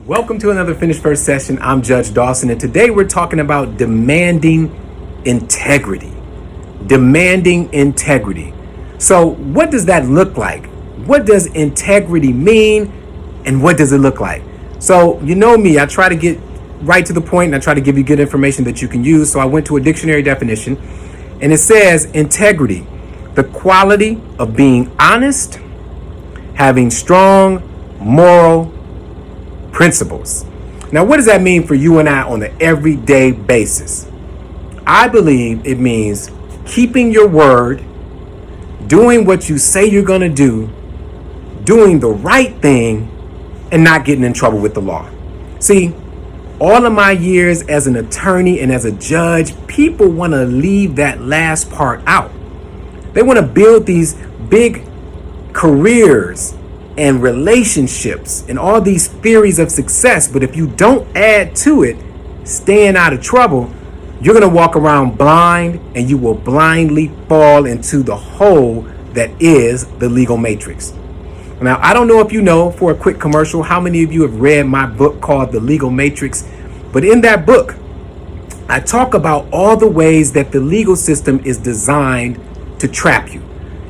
Welcome to another Finish First session. I'm Judge Dawson, and today we're talking about demanding integrity. Demanding integrity. So what does that look like? What does integrity mean, and what does it look like? So you know me, I try to get right to the point, and I try to give you good information that you can use. So I went to a dictionary definition, and it says integrity, the quality of being honest, having strong moral principles. Now, what does that mean for you and I on an everyday basis? I believe it means keeping your word, doing what you say you're going to do, doing the right thing, and not getting in trouble with the law. See, all of my years as an attorney and as a judge, people want to leave that last part out. They want to build these big careers and relationships and all these theories of success. But if you don't add to it, staying out of trouble, you're going to walk around blind, and you will blindly fall into the hole that is the legal matrix. Now, I don't know if you know, for a quick commercial, how many of you have read my book called The Legal Matrix? But in that book, I talk about all the ways that the legal system is designed to trap you.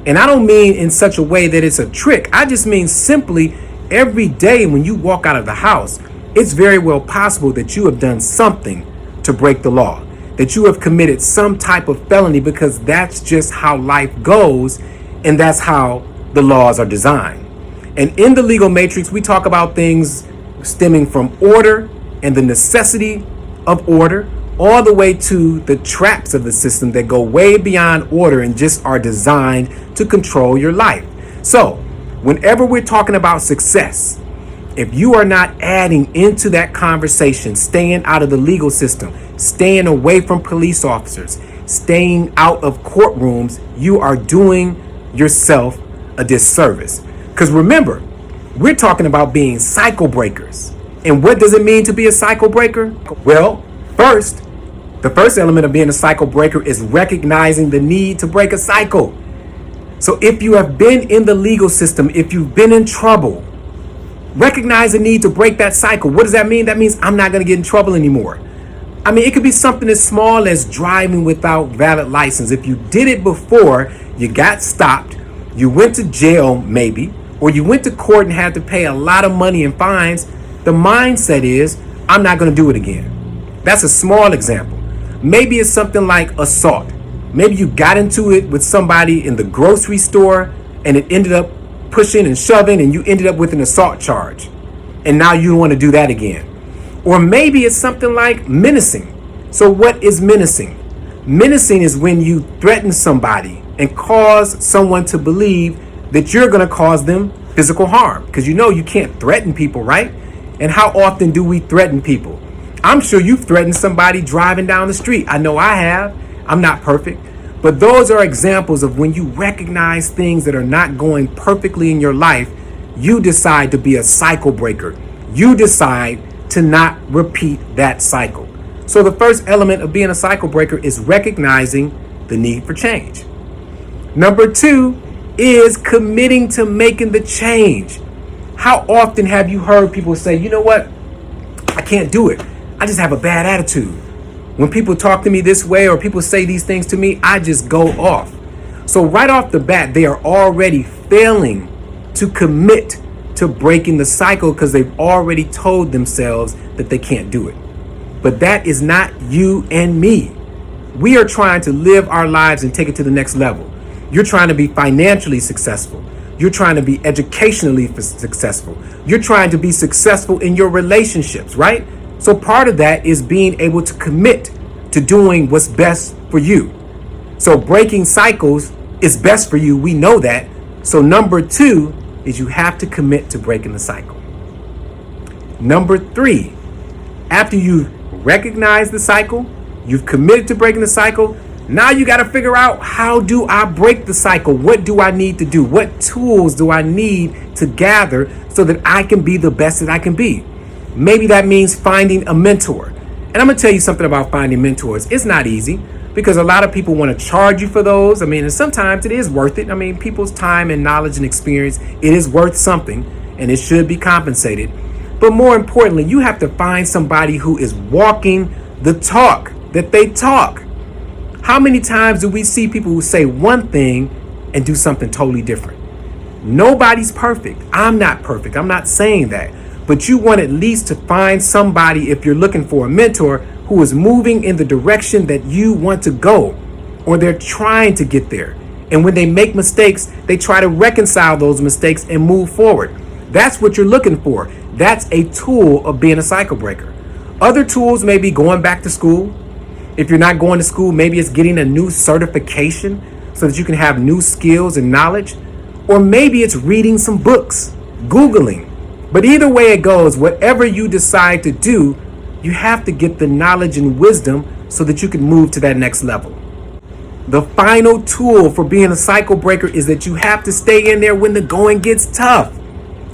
And I don't mean in such a way that it's a trick. I just mean simply every day when you walk out of the house, it's very well possible that you have done something to break the law, that you have committed some type of felony, because that's just how life goes, and that's how the laws are designed. And in the legal matrix, we talk about things stemming from order and the necessity of order, all the way to the traps of the system that go way beyond order and just are designed to control your life. So whenever we're talking about success, if you are not adding into that conversation, staying out of the legal system, staying away from police officers, staying out of courtrooms, you are doing yourself a disservice. Because remember, we're talking about being cycle breakers. And what does it mean to be a cycle breaker? Well, the first element of being a cycle breaker is recognizing the need to break a cycle. So if you have been in the legal system, if you've been in trouble, recognize the need to break that cycle. What does that mean? That means I'm not going to get in trouble anymore. I mean, it could be something as small as driving without valid license. If you did it before, you got stopped, you went to jail maybe, or you went to court and had to pay a lot of money in fines, the mindset is, I'm not going to do it again. That's a small example. Maybe it's something like assault. Maybe you got into it with somebody in the grocery store and it ended up pushing and shoving, and you ended up with an assault charge. And now you don't want to do that again. Or maybe it's something like menacing. So what is menacing? Menacing is when you threaten somebody and cause someone to believe that you're going to cause them physical harm. Because you know you can't threaten people, right? And how often do we threaten people? I'm sure you've threatened somebody driving down the street. I know I have. I'm not perfect. But those are examples of when you recognize things that are not going perfectly in your life, you decide to be a cycle breaker. You decide to not repeat that cycle. So the first element of being a cycle breaker is recognizing the need for change. Number 2 is committing to making the change. How often have you heard people say, you know what? I can't do it. I just have a bad attitude. When people talk to me this way or people say these things to me, I just go off. So right off the bat, they are already failing to commit to breaking the cycle because they've already told themselves that they can't do it. But that is not you and me. We are trying to live our lives and take it to the next level. You're trying to be financially successful. You're trying to be educationally successful. You're trying to be successful in your relationships, right? So part of that is being able to commit to doing what's best for you. So breaking cycles is best for you. We know that. So number 2 is you have to commit to breaking the cycle. Number 3, after you recognize the cycle, you've committed to breaking the cycle, now you got to figure out, how do I break the cycle? What do I need to do? What tools do I need to gather so that I can be the best that I can be? Maybe that means finding a mentor. And I'm going to tell you something about finding mentors. It's not easy because a lot of people want to charge you for those. I mean, and sometimes it is worth it. I mean, people's time and knowledge and experience, it is worth something, and it should be compensated. But more importantly, you have to find somebody who is walking the talk that they talk. How many times do we see people who say one thing and do something totally different? Nobody's perfect. I'm not perfect. I'm not saying that. But you want at least to find somebody, if you're looking for a mentor, who is moving in the direction that you want to go, or they're trying to get there. And when they make mistakes, they try to reconcile those mistakes and move forward. That's what you're looking for. That's a tool of being a cycle breaker. Other tools may be going back to school. If you're not going to school, maybe it's getting a new certification so that you can have new skills and knowledge. Or maybe it's reading some books, Googling. But either way it goes, whatever you decide to do, you have to get the knowledge and wisdom so that you can move to that next level. The final tool for being a cycle breaker is that you have to stay in there when the going gets tough.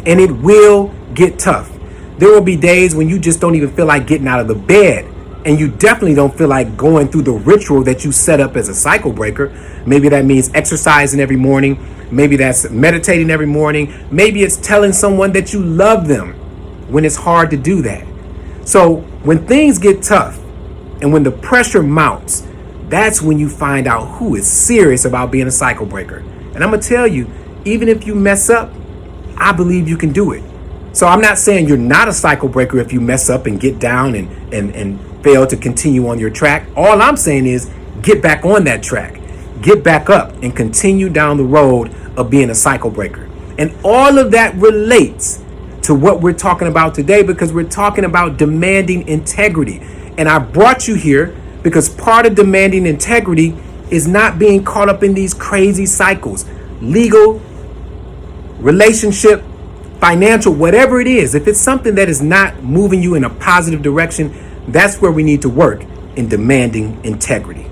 And it will get tough. There will be days when you just don't even feel like getting out of the bed. And you definitely don't feel like going through the ritual that you set up as a cycle breaker. Maybe that means exercising every morning. Maybe that's meditating every morning. Maybe it's telling someone that you love them when it's hard to do that. So when things get tough and when the pressure mounts, that's when you find out who is serious about being a cycle breaker. And I'm going to tell you, even if you mess up, I believe you can do it. So I'm not saying you're not a cycle breaker if you mess up and get down and fail to continue on your track. All I'm saying is get back on that track, get back up and continue down the road of being a cycle breaker. And all of that relates to what we're talking about today, because we're talking about demanding integrity. And I brought you here because part of demanding integrity is not being caught up in these crazy cycles, legal, relationship, financial, whatever it is. If it's something that is not moving you in a positive direction, that's where we need to work in demanding integrity.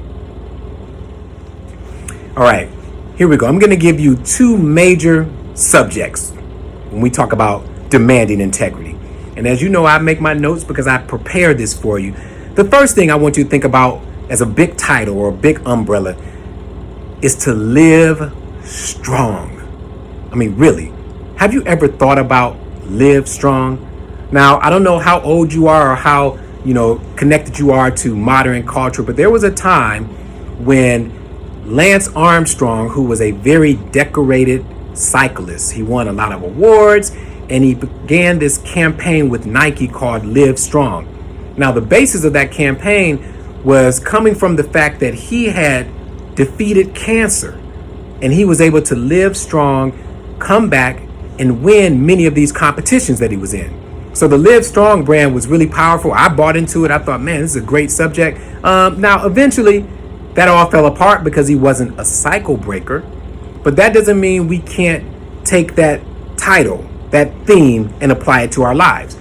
All right, here we go. I'm going to give you two major subjects when we talk about demanding integrity. And as you know, I make my notes because I prepared this for you. The first thing I want you to think about as a big title or a big umbrella is to live strong. I mean, really, have you ever thought about live strong? Now, I don't know how old you are or how, connected you are to modern culture, but there was a time when Lance Armstrong, who was a very decorated cyclist, he won a lot of awards, and he began this campaign with Nike called Live Strong. Now, the basis of that campaign was coming from the fact that he had defeated cancer, and he was able to live strong, come back, and win many of these competitions that he was in. So the Live Strong brand was really powerful. I bought into it. I thought, man, this is a great subject. Now, eventually, that all fell apart because he wasn't a cycle breaker. But that doesn't mean we can't take that title, that theme, and apply it to our lives.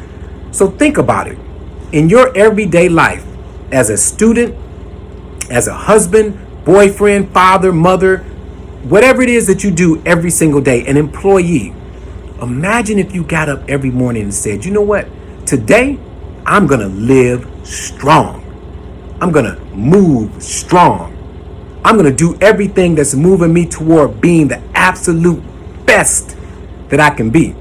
So think about it. In your everyday life, as a student, as a husband, boyfriend, father, mother, whatever it is that you do every single day, an employee, imagine if you got up every morning and said, you know what? Today, I'm going to live strong. I'm going to move strong. I'm going to do everything that's moving me toward being the absolute best that I can be.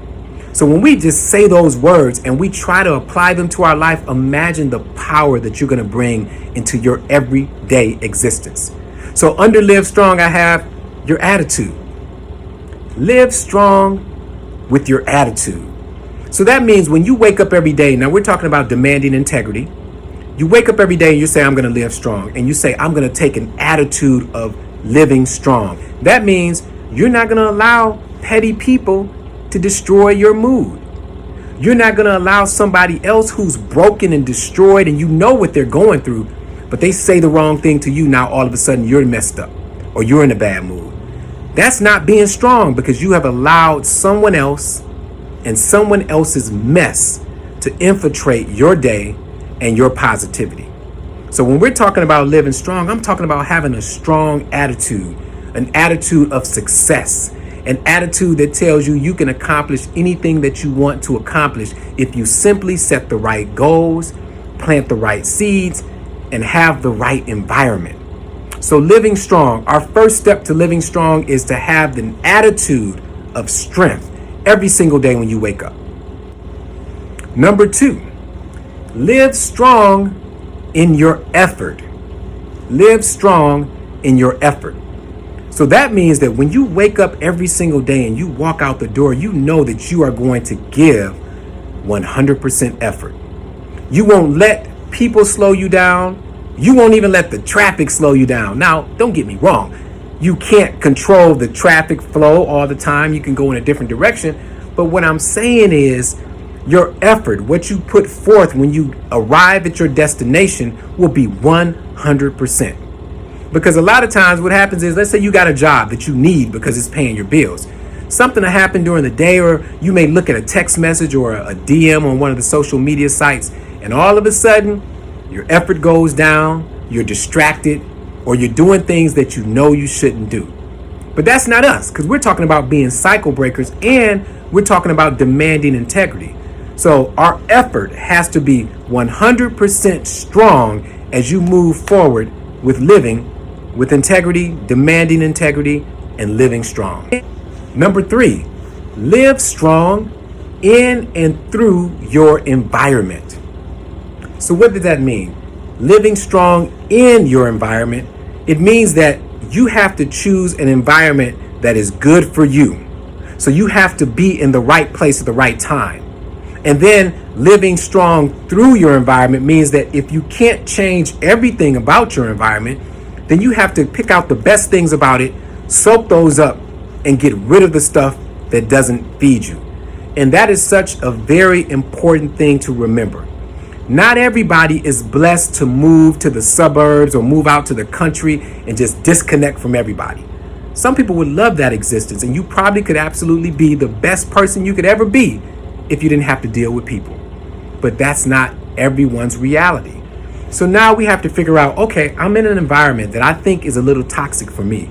So when we just say those words and we try to apply them to our life, imagine the power that you're going to bring into your everyday existence. So under Live Strong, I have your attitude. Live strong with your attitude. So that means when you wake up every day, now we're talking about demanding integrity. You wake up every day and you say, I'm going to live strong. And you say, I'm going to take an attitude of living strong. That means you're not going to allow petty people to destroy your mood. You're not going to allow somebody else who's broken and destroyed and you know what they're going through, but they say the wrong thing to you. Now, all of a sudden you're messed up or you're in a bad mood. That's not being strong, because you have allowed someone else and someone else's mess to infiltrate your day and your positivity. So when we're talking about living strong, I'm talking about having a strong attitude, an attitude of success, an attitude that tells you you can accomplish anything that you want to accomplish if you simply set the right goals, plant the right seeds, and have the right environment. So living strong, our first step to living strong is to have an attitude of strength every single day when you wake up. Number two, live strong in your effort. Live strong in your effort. So that means that when you wake up every single day and you walk out the door, you know that you are going to give 100% effort. You won't let people slow you down. You won't even let the traffic slow you down. Now, don't get me wrong. You can't control the traffic flow all the time. You can go in a different direction. But what I'm saying is your effort, what you put forth when you arrive at your destination, will be 100%. Because a lot of times what happens is, let's say you got a job that you need because it's paying your bills. Something will happen during the day, or you may look at a text message or a DM on one of the social media sites, and all of a sudden your effort goes down, you're distracted, or you're doing things that you know you shouldn't do. But that's not us, because we're talking about being cycle breakers, and we're talking about demanding integrity. So our effort has to be 100% strong as you move forward with living with integrity, demanding integrity, and living strong. Number three, live strong in and through your environment. So what does that mean? Living strong in your environment, it means that you have to choose an environment that is good for you. So you have to be in the right place at the right time. And then living strong through your environment means that if you can't change everything about your environment, then you have to pick out the best things about it, soak those up, and get rid of the stuff that doesn't feed you. And that is such a very important thing to remember. Not everybody is blessed to move to the suburbs or move out to the country and just disconnect from everybody. Some people would love that existence, and you probably could absolutely be the best person you could ever be if you didn't have to deal with people. But that's not everyone's reality. So now we have to figure out, okay, I'm in an environment that I think is a little toxic for me.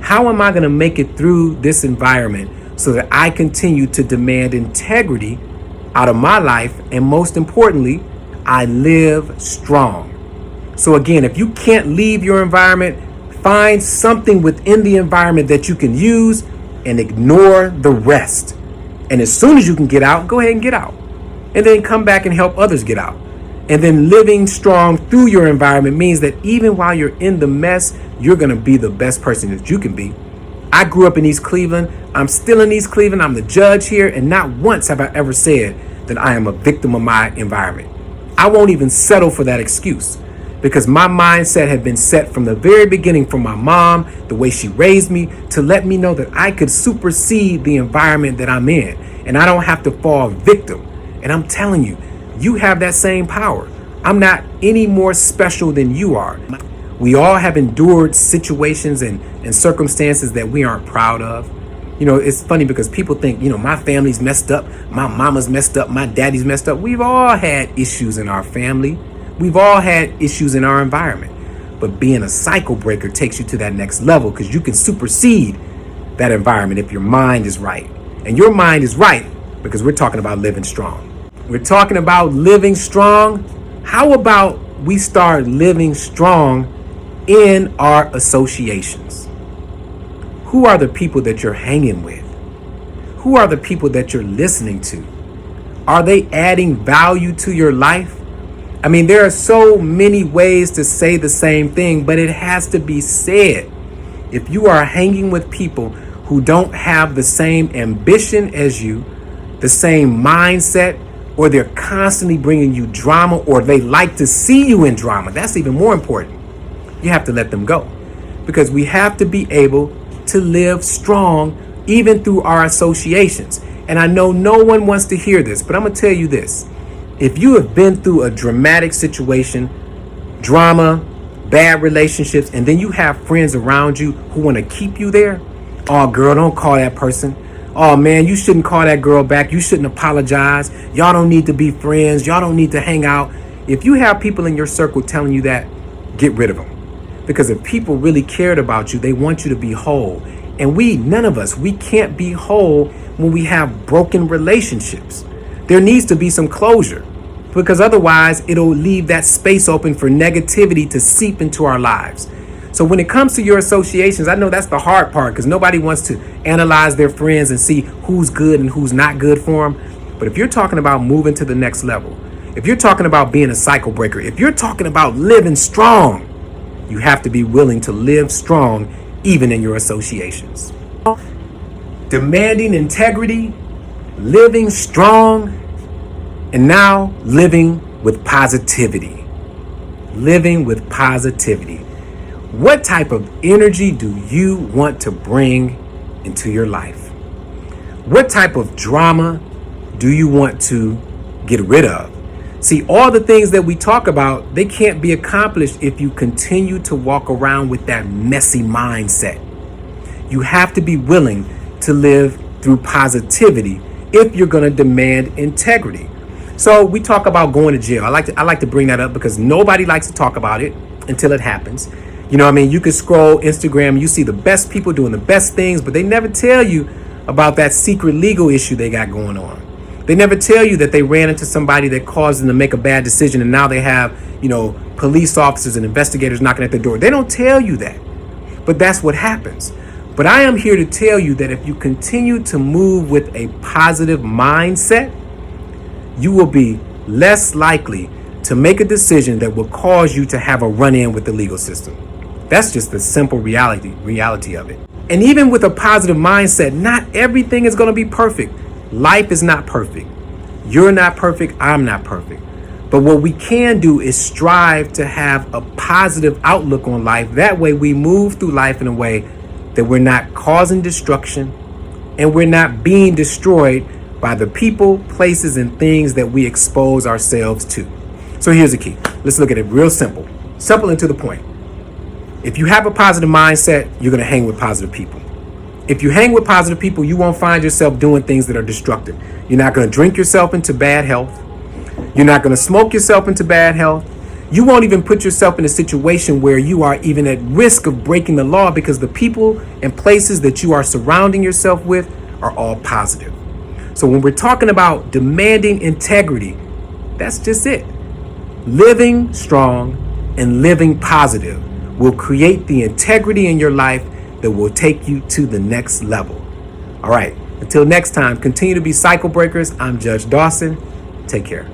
How am I going to make it through this environment so that I continue to demand integrity out of my life, and most importantly, I live strong? So again, if you can't leave your environment, find something within the environment that you can use and ignore the rest. And as soon as you can get out, go ahead and get out. And then come back and help others get out. And then living strong through your environment means that even while you're in the mess, you're going to be the best person that you can be. I grew up in East Cleveland. I'm still in East Cleveland. I'm the judge here. And not once have I ever said that I am a victim of my environment. I won't even settle for that excuse, because my mindset had been set from the very beginning from my mom, the way she raised me, to let me know that I could supersede the environment that I'm in, and I don't have to fall victim. And I'm telling you, you have that same power. I'm not any more special than you are. We all have endured situations and circumstances that we aren't proud of. You know, it's funny because people think, my family's messed up, my mama's messed up, my daddy's messed up. We've all had issues in our family. We've all had issues in our environment. But being a cycle breaker takes you to that next level, because you can supersede that environment if your mind is right. And your mind is right because we're talking about living strong. We're talking about living strong. How about we start living strong in our associations? Who are the people that you're hanging with? Who are the people that you're listening to? Are they adding value to your life? I mean, there are so many ways to say the same thing, but it has to be said. If you are hanging with people who don't have the same ambition as you, the same mindset, or they're constantly bringing you drama, or they like to see you in drama, that's even more important. You have to let them go, because we have to be able to live strong even through our associations. And I know no one wants to hear this, but I'm going to tell you this. If you have been through a dramatic situation, drama, bad relationships, and then you have friends around you who want to keep you there, oh, girl, don't call that person. Oh, man, you shouldn't call that girl back. You shouldn't apologize. Y'all don't need to be friends. Y'all don't need to hang out. If you have people in your circle telling you that, get rid of them. Because if people really cared about you, they want you to be whole. And none of us, we can't be whole when we have broken relationships. There needs to be some closure, because otherwise it'll leave that space open for negativity to seep into our lives. So when it comes to your associations, I know that's the hard part, because nobody wants to analyze their friends and see who's good and who's not good for them. But if you're talking about moving to the next level, if you're talking about being a cycle breaker, if you're talking about living strong, you have to be willing to live strong even in your associations. Demanding integrity, living strong, and now living with positivity. Living with positivity. What type of energy do you want to bring into your life? What type of drama do you want to get rid of? See, all the things that we talk about, they can't be accomplished if you continue to walk around with that messy mindset. You have to be willing to live through positivity if you're going to demand integrity. So we talk about going to jail. I like to bring that up because nobody likes to talk about it until it happens. You know what I mean? You can scroll Instagram, you see the best people doing the best things, but they never tell you about that secret legal issue they got going on. They never tell you that they ran into somebody that caused them to make a bad decision, and now they have, police officers and investigators knocking at their door. They don't tell you that, but that's what happens. But I am here to tell you that if you continue to move with a positive mindset, you will be less likely to make a decision that will cause you to have a run-in with the legal system. That's just the simple reality of it. And even with a positive mindset, not everything is going to be perfect. Life is not perfect. You're not perfect. I'm not perfect. But what we can do is strive to have a positive outlook on life. That way we move through life in a way that we're not causing destruction and we're not being destroyed by the people, places, and things that we expose ourselves to. So here's the key. Let's look at it real simple. Simple and to the point. If you have a positive mindset, you're going to hang with positive people. If you hang with positive people, you won't find yourself doing things that are destructive. You're not going to drink yourself into bad health. You're not going to smoke yourself into bad health. You won't even put yourself in a situation where you are even at risk of breaking the law because the people and places that you are surrounding yourself with are all positive. So when we're talking about demanding integrity, that's just it. Living strong and living positive will create the integrity in your life that will take you to the next level. All right, until next time, continue to be cycle breakers. I'm Judge Dawson. Take care.